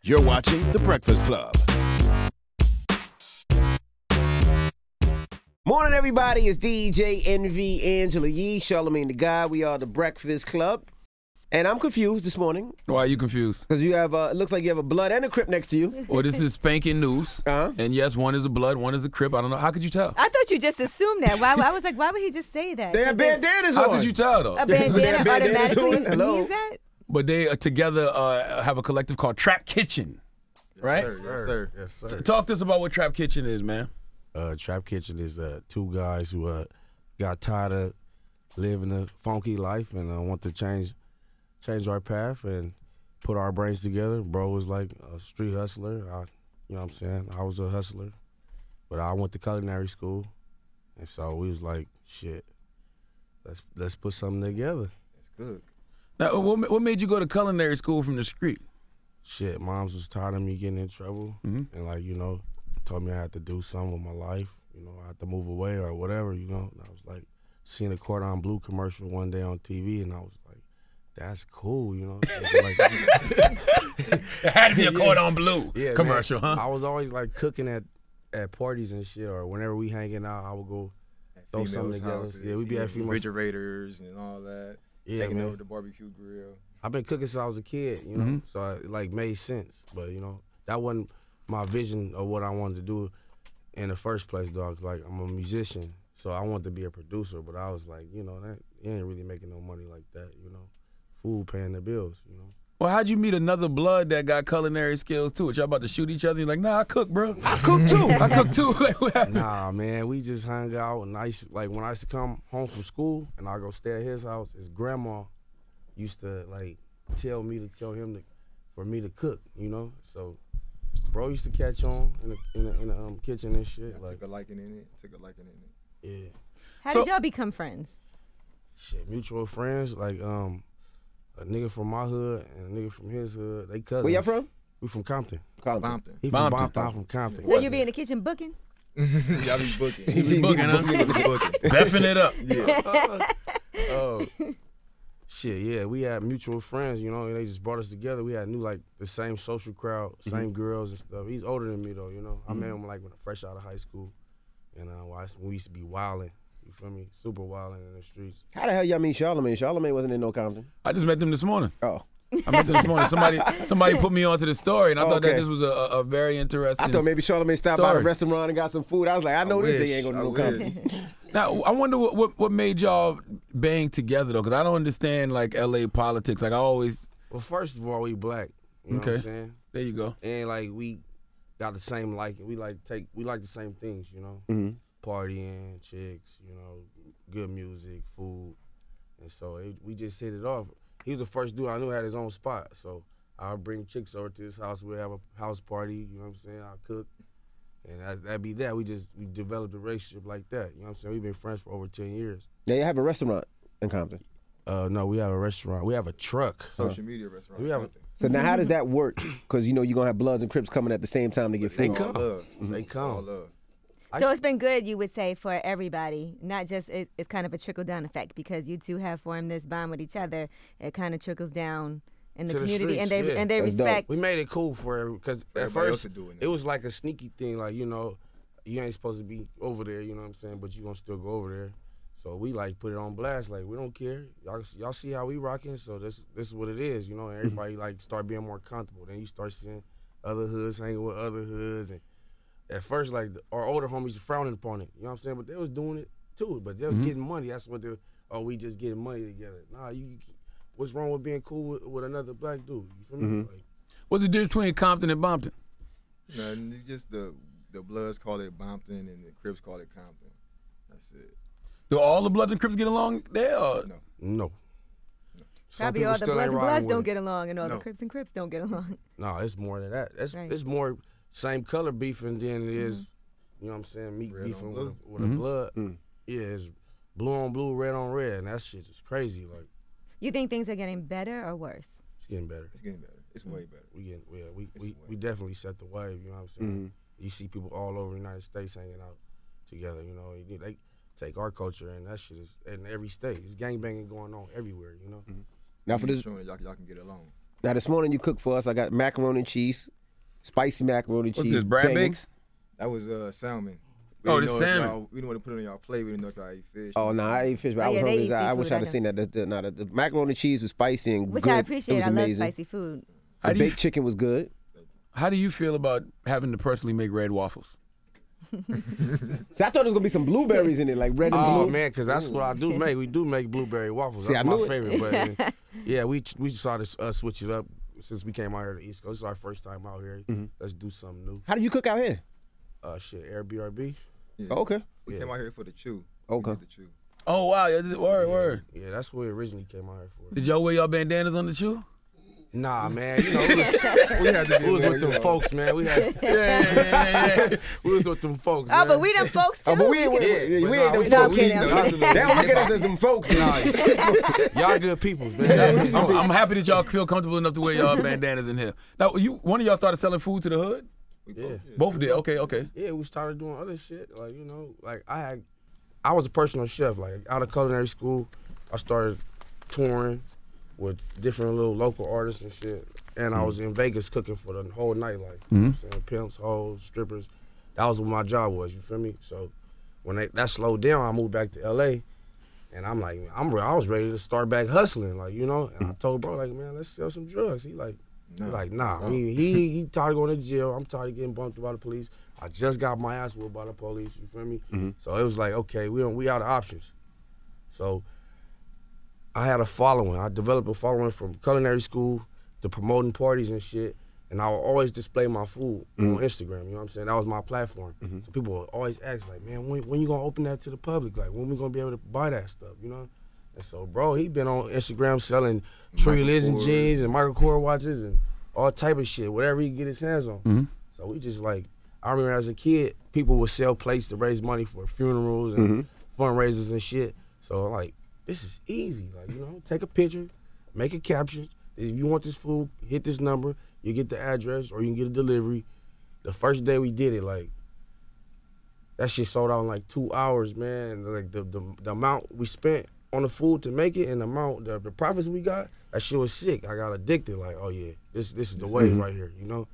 You're watching The Breakfast Club. Morning, everybody. It's DJ Envy, Angela Yee, Charlamagne the God. We are The Breakfast Club. And I'm confused this morning. Why are you confused? Because you have, it looks like you have a blood and a Crip next to you. Well, this is Spanking News. And yes, one is a blood, one is a Crip. I don't know. How could you tell? I thought you just assumed that. Why? I was like, why would he just say that? They have bandanas on. How could you tell, though? A bandana automatically Hello? means that? But they together have a collective called Trap Kitchen, right? Yes, sir. Yes, sir. Talk to us about what Trap Kitchen is, man. Trap Kitchen is two guys who got tired of living a funky life and want to change our path and put our brains together. Bro was like a street hustler. You know what I'm saying? I was a hustler, but I went to culinary school, and so we was like, shit, let's put something together. That's good. Now, what made you go to culinary school from the street? Shit, moms was tired of me getting in trouble, and told me I had to do something with my life. I had to move away or whatever. And I was like, seeing a Cordon Bleu commercial one day on TV, and I was like, that's cool, It had to be a Cordon Bleu commercial, man. huh? I was always like cooking at parties and shit, or whenever we hanging out, I would go throw something together. Houses, yeah, we be at female refrigerators and all that. Yeah, taking man. over the barbecue grill. I've been cooking since I was a kid, so it like made sense. But that wasn't my vision of what I wanted to do in the first place, dog. Like I'm a musician, so I wanted to be a producer. But I was like, that you ain't really making no money like that, Food paying the bills, Well, how'd you meet another blood that got culinary skills too? Y'all about to shoot each other? You're like, nah, I cook, bro. I cook too. I cook too. Like, what happened? Nah, man, we just hung out, and when I used to come home from school and I go stay at his house, his grandma used to like tell him for me to cook, So, bro used to catch on in the kitchen and shit. Took a liking in it. Yeah. How did y'all become friends? Shit, mutual friends, like a nigga from my hood and a nigga from his hood. They cousins. Where y'all from? We from Compton. Compton. He from Compton. I'm from Compton. So you be in the kitchen booking? Y'all be booking. He be booking, huh? Beffing it up. Yeah. Shit, yeah, we had mutual friends, and they just brought us together. We knew like the same social crowd, same girls and stuff. He's older than me though, I met him like when fresh out of high school, and we used to be wilding. You feel me? Super wilding in the streets. How the hell y'all meet Charlamagne? Charlamagne wasn't in no Compton. I just met them this morning. Oh. I met them this morning. Somebody put me onto the story, and I thought that Okay. this was a very interesting I thought maybe Charlamagne stopped by the story. restaurant and got some food. I was like, I know this thing ain't going to no Compton. Now, I wonder what made y'all bang together, though, because I don't understand, like, L.A. politics. Like, I always... Well, first of all, we black. You know what I'm saying? There you go. And like we got the same liking. We like the same things, Partying, chicks, good music, food, and so we just hit it off. He was the first dude I knew had his own spot, so I'll bring chicks over to his house. We'll have a house party. You know what I'm saying? I'll cook, and that'd be that. We developed a relationship like that. You know what I'm saying? We've been friends for over 10 years. Yeah, you have a restaurant in Compton. No, we have a restaurant. We have a truck. Social media restaurant. We have So now how does that work? Because, you're going to have Bloods and Crips coming at the same time to get They food. come. They It's all come. love. So it's been good, you would say, for everybody, not just it's kind of a trickle-down effect because you two have formed this bond with each other. It kind of trickles down in the To the community, and they streets, yeah. and they That's dope. respect. We made it cool because at Everybody else first is doing it was like a sneaky thing, like you ain't supposed to be over there, you know what I'm saying, but you gonna still go over there. So we like put it on blast, like we don't care. Y'all see how we rocking, so this is what it is, and everybody like start being more comfortable. Then you start seeing other hoods hanging with other hoods, and at first like our older homies frowning upon it, you know what I'm saying, but they was doing it too, but they was getting money. That's what we just getting money together. Nah, what's wrong with being cool with another black dude? You feel me? Like, What's the difference between Compton and Bompton? Nothing. Just the Bloods call it Bompton and the Crips call it Compton. That's it. Do all the Bloods and Crips get along there? Or? no. Some Probably people all the still Bloods ain't and riding Bloods with don't it. get along, and all the No. Crips and Crips don't get along. No, it's more than that. Right. It's more same color beefing than it is, you know what I'm saying, meat Red beefing on with, blue. with a blood. Yeah, it's blue on blue, red on red, and that shit is crazy. Like, You think things are getting better or worse? it's getting better. It's getting better. It's way better. We definitely set the wave, you know what I'm saying? You see people all over the United States hanging out together, They take our culture, and that shit is in every state. It's gangbanging going on everywhere, Now for this, Showing y'all can get along. Now this morning you cooked for us. I got macaroni and cheese, spicy macaroni and cheese. What's this, Brad banging. Bakes? That was salmon. Oh, didn't the know if salmon. we didn't want to put it on y'all plate. We didn't know if y'all ate fish. Oh no, I ate fish, but Oh, I was yeah, they hungry. eat I wish seafood, I'd have seen that. The macaroni and cheese was spicy and Which good. I It appreciate. was I love amazing. spicy food. How The do you baked chicken was good. How do you feel about having to personally make red waffles? See, I thought there was gonna be some blueberries in it, like red and Oh blue. man, because that's what I do make. We do make blueberry waffles. See, That's I my knew it. favorite. But yeah, we decided to switch it up since we came out here to the East Coast. This is our first time out here. Let's do something new. How did you cook out here? Shit, Airbnb. Yeah. Oh, okay. We Yeah. came out here for the chew. Okay. We did the chew. Oh wow, yeah, word. Yeah, that's what we originally came out here for. Did y'all wear y'all bandanas on the shoe? Nah, man, you know, we had to be was there, with you them know. folks, man. We had, Yeah. we was with them folks. Oh, man. but we them folks too. Oh, but we ain't, Yeah, we but ain't nah, them we- folks. we- They no, don't look at us as them folks. Y'all good peoples, man. I'm happy that y'all feel comfortable enough to wear y'all bandanas in here. Now, one of y'all started selling food to the hood? We Yeah. Both did. Okay. Yeah, we started doing other shit. Like, you know, like I was a personal chef. Like, out of culinary school, I started touring with different little local artists and shit. And I was in Vegas cooking for the whole night, like, you know what I'm saying, pimps, hoes, strippers. That was what my job was, you feel me? So when that slowed down, I moved back to LA. And I'm like, I was ready to start back hustling, like, you know? And I told bro, like, man, let's sell some drugs. He like, nah. So- He tired of going to jail. I'm tired of getting bumped by the police. I just got my ass whooped by the police, you feel me? So it was like, okay, we out of options. So I had a following. I developed a following from culinary school to promoting parties and shit. And I would always display my food on Instagram, you know what I'm saying? That was my platform. So people would always ask, like, man, when you gonna open that to the public? Like, when we gonna be able to buy that stuff, you know? And so, bro, he been on Instagram selling Tree Liz and Kors. jeans and Michael Kors watches and all type of shit, whatever he get his hands on. So we just like, I remember as a kid, people would sell plates to raise money for funerals and fundraisers and shit. So like, this is easy. Like, you know, take a picture, make a caption. If you want this food, hit this number. You get the address or you can get a delivery. The first day we did it, like, that shit sold out in like 2 hours, man. And like the amount we spent on the food to make it and the profits we got, that shit was sick. I got addicted. Like, oh yeah, this is the wave right here, you know.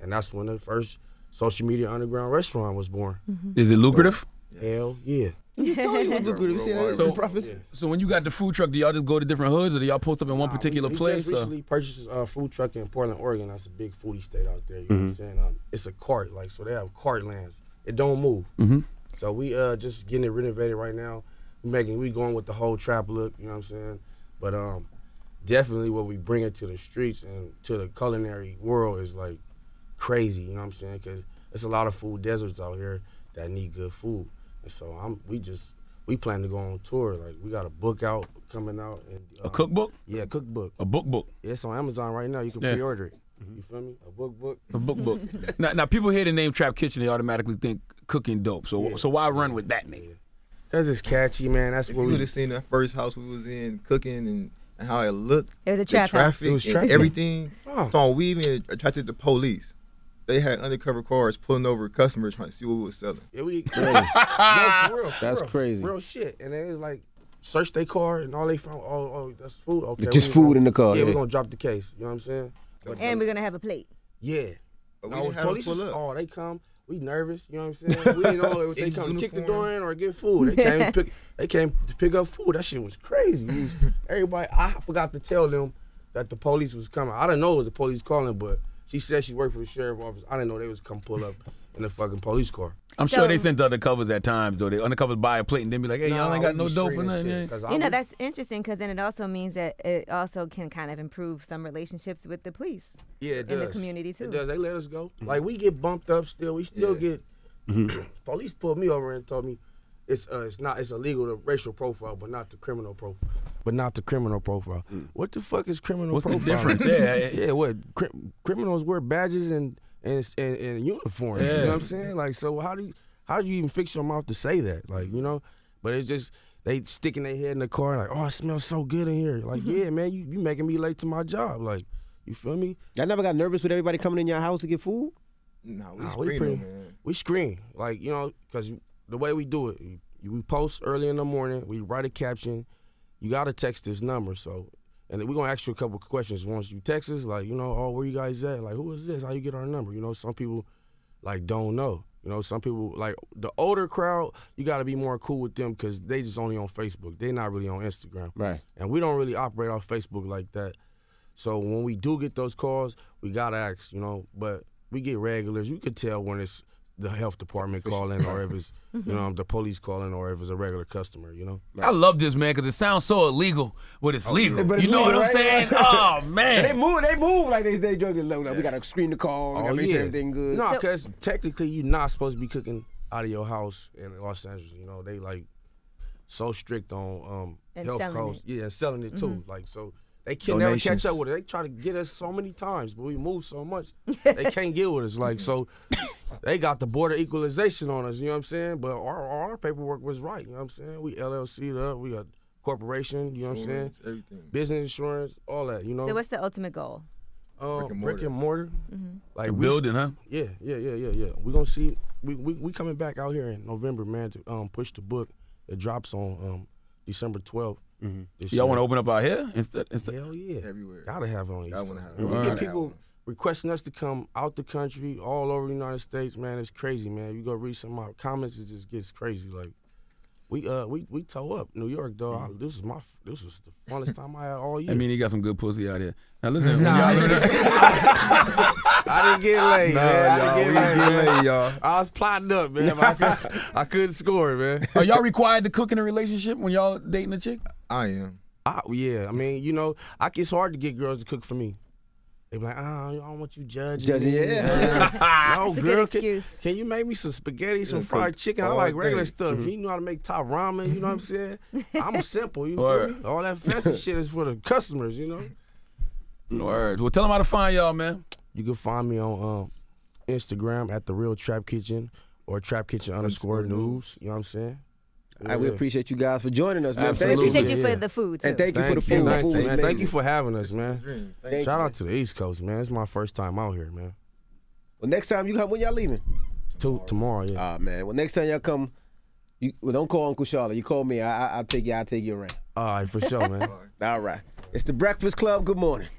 And that's when the first social media underground restaurant was born. Is it lucrative? Hell yeah. You told you was lucrative. You see that? So- Profits. So when you got the food truck, do y'all just go to different hoods, or do y'all post up in one Nah, particular we place? just recently purchased a food truck in Portland, Oregon. That's a big foodie state out there. You know what I'm saying? It's a cart, like, so they have cart lands. It don't move. So we just getting it renovated right now. We going with the whole trap look. You know what I'm saying? But definitely what we bring it to the streets and to the culinary world is like crazy. You know what I'm saying? Because there's a lot of food deserts out here that need good food. And so we plan to go on tour. Like, we got a book out coming out. And, A cookbook? Yeah, cookbook. A book? Yeah, it's on Amazon right now. You can Yeah. pre-order it. You feel me? A book. A book. Now people hear the name Trap Kitchen, they automatically think cooking dope. So why run with that name? Cause it's catchy, man. That's If what you we. would have seen that first house we was in cooking and how it looked, It was a the trap house. traffic, It was and traffic. everything. Oh. So we even attracted the police. They had undercover cars pulling over customers trying to see what we was selling. Yeah, we. No, for real. for That's real. crazy. Real shit. And then it's like, search their car and all they found. Oh, that's food. Okay. Just we food gonna- in the car, Yeah, yeah. we're gonna drop the case. You know what I'm saying? And we're gonna have a plate. Yeah. But we No, didn't have them police pull is, up. oh, they come. We nervous. You know what I'm saying? We didn't know if they In come kick the uniform. door in or get food. They came to pick up food. That shit was crazy. Everybody, I forgot to tell them that the police was coming. I didn't know it was the police calling, but she said she worked for the sheriff's office. I didn't know they was come pull up in the fucking police car. I'm sure they So- sent the undercovers at times though. The undercovers buy a plate and then be like, hey, y'all ain't got no dope or nothing. Yeah. You know, that's interesting because then it also means that it also can kind of improve some relationships with the police. Yeah, it in does. the community, too. It does. They let us go. Like, we get bumped up still. We still get. Police pulled me over and told me it's illegal to racial profile, but not the criminal profile. What the fuck is criminal What's the profile? difference? Yeah. Yeah, what criminals wear badges and uniforms. Yeah. You know what I'm saying? Like, so how do you even fix your mouth to say that? Like, you know, but it's just they sticking their head in the car like, oh, it smells so good in here. Like, yeah, man, you making me late to my job. Like, you feel me? Y'all never got nervous with everybody coming in your house to get food? Nah, we Nah, screened them, man. We screen, like, you know, because the way we do it, we post early in the morning, we write a caption, you got to text this number. So And we're gonna ask you a couple of questions once you text us, like, you know, oh, where you guys at? Like, who is this? How you get our number? You know, some people like don't know. You know, some people like the older crowd. You got to be more cool with them because they just only on Facebook. They not really on Instagram. Right. And we don't really operate off Facebook like that. So when we do get those calls, we gotta ask. You know, but we get regulars. You could tell when it's the health department calling or if it's you know the police calling or if it's a regular customer. You know. I love this, man, because it sounds so illegal, but it's legal. But it's you know legal, what I'm right? saying? Oh man. They move like they drug it low. We gotta screen the call. We gotta make sure everything good. No, because technically you're not supposed to be cooking out of your house in Los Angeles. You know, they like so strict on health codes. Yeah, and selling it too. Like so. They can never catch up with it. They try to get us so many times, but we move so much, they can't get with us. Like so, they got the border equalization on us. You know what I'm saying? But our paperwork was right. You know what I'm saying? We LLC'd up. We got corporation. You know what I'm saying? Everything. Business insurance, all that. You know. So what's the ultimate goal? Brick and mortar. Like building, huh? Yeah. We gonna see. We coming back out here in November, man. To push the book. It drops on December 12th. Y'all want to open up out here instead? Hell yeah. Everywhere. Gotta have it on I want to have it. We get people requesting us to come out the country, all over the United States, man. It's crazy, man. You go read some of my comments, it just gets crazy. Like we toe up New York, though. This was the funnest time I had all year. I mean, he got some good pussy out here. Now listen, I didn't get laid, man. I didn't get laid, y'all. I was plotting up, man. I couldn't score, man. are y'all required to cook in a relationship when y'all dating a chick? I am. Yeah, I mean, you know, it's hard to get girls to cook for me. They be like, I don't want you judging. Yeah. No, That's a girl, good excuse. can you make me some spaghetti, some fried chicken? I like regular stuff. Mm-hmm. You know how to make top ramen, you know what I'm saying? I'm simple, you feel me? All that fancy shit is for the customers, you know? Words. Well, tell them how to find y'all, man. You can find me on Instagram at The Real Trap Kitchen or Trap Kitchen _news, you know what I'm saying? We appreciate you guys for joining us, man. Absolutely. Appreciate you for the food, too. And thank you for the food. Thank The food was you, man. Thank amazing. you for having us, man. Thank Shout out to the East Coast, man. It's my first time out here, man. Well, next time you come, when y'all leaving? Tomorrow, yeah. Man. Well, next time y'all come, don't call Uncle Charlotte. You call me. I'll take you around. All right, for sure, man. All right. It's the Breakfast Club. Good morning.